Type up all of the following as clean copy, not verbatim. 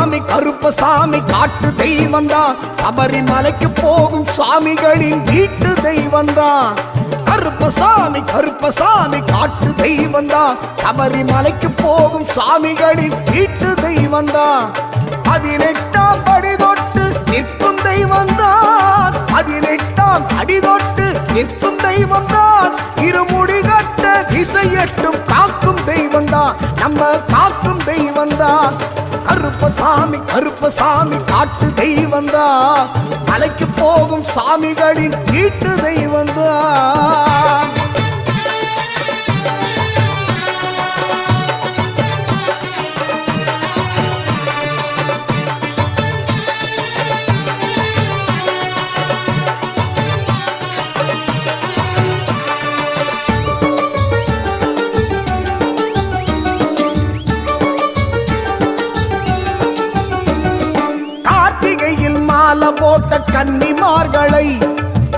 கருப்பசாமி கருப்பசாமி காட்டு தெய்வந்தான், சபரிமலைக்கு போகும் சுவாமிகளின் வீட்டு தெய்வந்தான். கருப்பசாமி கருப்பசாமி காட்டு தெய்வந்தான், சபரிமலைக்கு போகும் சுவாமிகளின் வீட்டு தெய்வந்தான். 18ஆம் படி தொட்டு நிற்கும் தெய்வந்தான், 18ஆம் அடி தொட்டு நிற்கும் தெய்வந்தான். இருமுடி கட்ட திசையட்டும் காக்கும் தெய்வந்தான், நம்ம காக்கும் தெய்வந்தான். கருப்பசாமி கருப்பசாமி காட்டு தெய்வந்தான், மலைக்கு போகும் சாமிகளின் வீட்டு தெய்வந்தான். மாலை போட்ட கன்னிமார்களை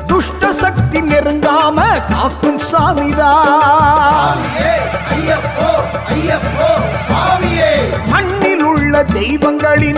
துஷ்ட சக்தி நெருங்காம காக்கும் சாமிதான். மண்ணில் உள்ள தெய்வங்களின்